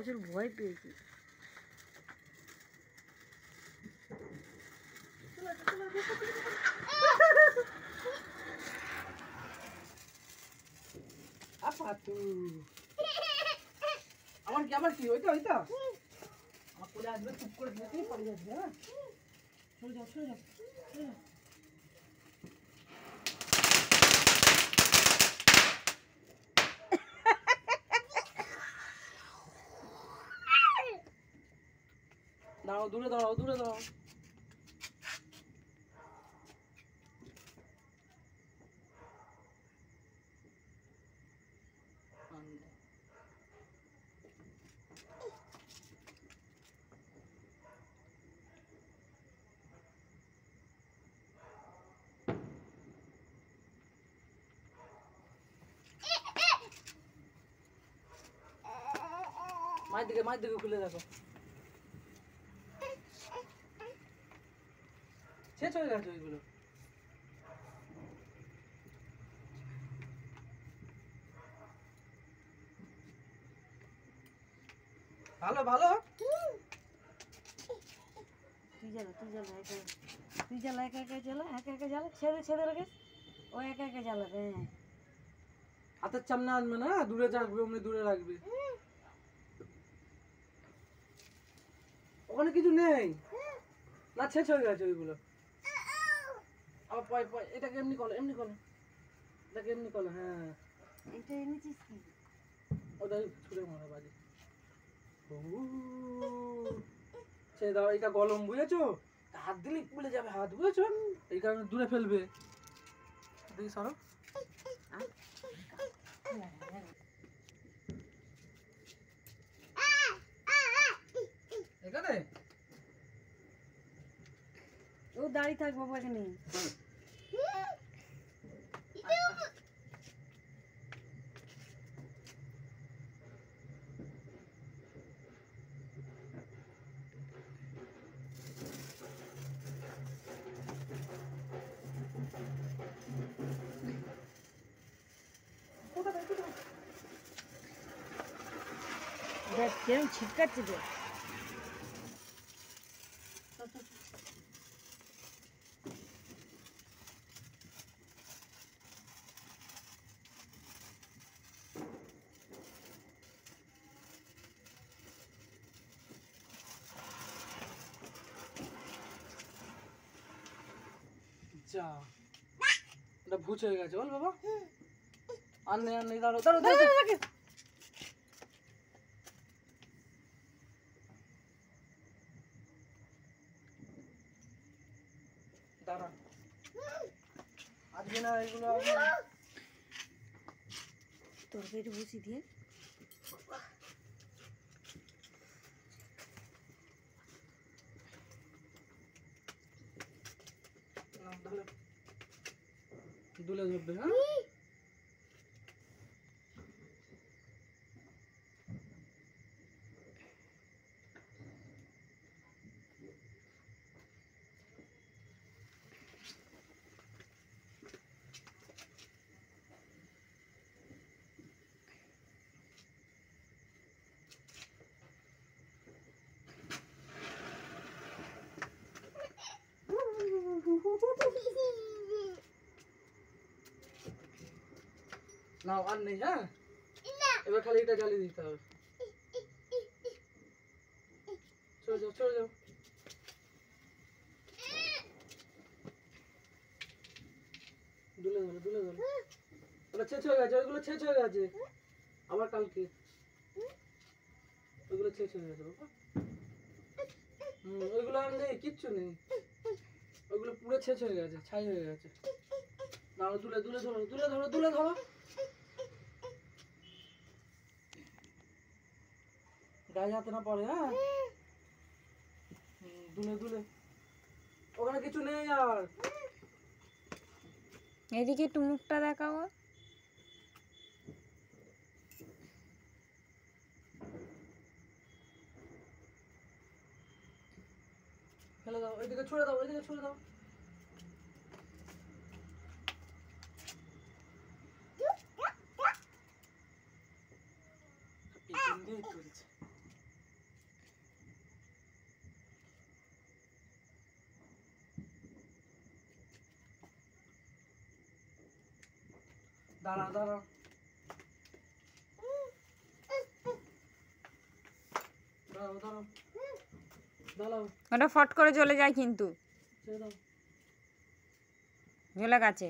প্রচুর ভয় পেয়েছি। আমার কি ওইটা আমার কোলে আসবে, চুপ করে দিয়ে পড়ে যাবে। হ্যাঁ চলে যাও চলে যাও চলে যাও। দাঁড়াও, দূরে দাঁড়াও, দূরে দাঁড়াও। মায়ের দিকে খুলে দেখো। শেষ হয়ে গেছে ওইগুলো। ভালো ভালো। তুই জ্বালা একা একা জ্বালা, একা একা জ্বালা, ছেড়ে রাখে। ও একা একা জ্বালাবে। হাতের সামনে আনবে না, দূরে রাখবে, অমনি দূরে রাখবে। ওখানে কিছু নেই না, শেষ হয়ে গেছে ওইগুলো। আবার পয় পয় এটাকে এমনি করো, এমনি করো, এটাকে এমনি করো। হ্যাঁ এটা এনেছিস কি? ওটাই ছুঁড়ে মারা বাজে। সে দাও, এটা গলম বুঝেছো, হাত দিলে খুলে যাবে হাত, বুঝেছো, এই কারণে দূরে ফেলবে। দেখি সরো। এখানে ও দাঁড়িয়ে থাক বাবা এখানে। দেখ কেরম ছিটকাচ্ছে দেখ। যা, এটা ভুচ হয়ে গেছে বল বাবা। আর নেই আর নেই, দাঁড়ো দাঁড়ো দাঁড়ো। দাঁড়া, আজকে না এগুলো তরকারিটা বসিয়ে দিয়ে দুলে ধরবে। হ্যাঁ নাও, আর নেই। হ্যাঁ এবার খালি এটা জ্বালিয়ে দিতে হবে। চলে যাও চলে যাও। দুলে ধরো দুলে ধরো। ওটা শেষ হয়ে গেছে, ওইগুলো শেষ হয়ে গেছে। আবার কালকে ওইগুলো শেষ হয়ে গেছে বাবা। ওইগুলো আর নেই, কিচ্ছু নেই, ওইগুলো পুরো শেষ হয়ে গেছে, ছাই হয়ে গেছে। নাও তুলে তুলে ধরো, তুলে ধরো, তুলে ধরো। গায়ে হাতে না পড়ে। হ্যাঁ দুলে দুলে, ওখানে কিছু নেই আর। এদিকে একটু মুখটা দেখাও। ফেলে দাও, ওইদিকে ছুড়ে দাও, ওইদিকে ছুড়ে দাও। পিছন দিয়ে চলছে। দাঁড়া দাঁড়া দাঁড়াও দাঁড়াও দাঁড়াও, ওটা ফট করে জ্বলে যায় কিন্তু, ছেড়ে দাও। জ্বলে গেছে।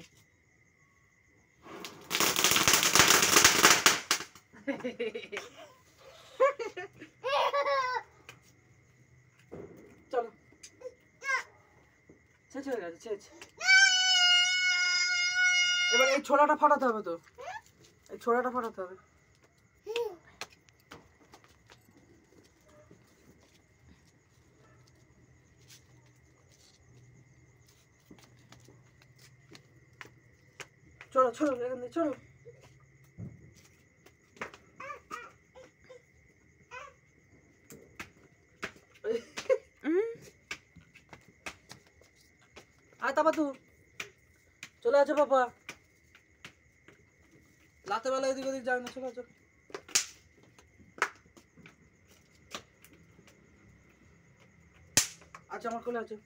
চলো শেষ হয়ে গেছে, শেষ। এবার এই ছোলাটা ফাটাতে হবে তো, এই ছোলাটা ফাটাতে হবে। চলো চলো এখান থেকে চলো। আয় তারপর তুই চলে আছো বাবা, রাতে বেলা এদিক ওদিক যাবে না, চলে আছো। আচ্ছা আমার কোলে আছে,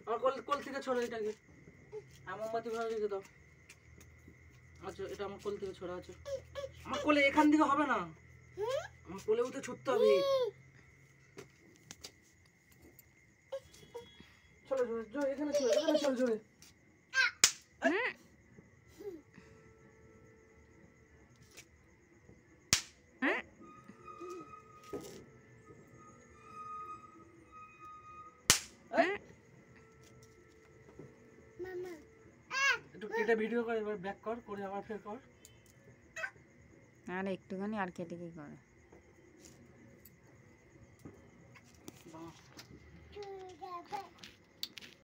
আমার কোল থেকে ছড়া এটাকে, মোমবাতি ভালো রেখে দাও। আচ্ছা এটা আমার কোল থেকে ছড়া আছে, আমার কোলে এখান থেকে হবে না, আমার কোলে উঠে ছুটতে হবে। চলো জোরে এখানে চলো, এখানে চলো জোরে। একটু কেটে ভিডিও কর, এবার ব্যাক কর, করে আবার ফের কর। আর একটুখানি আর কেটে কি করে।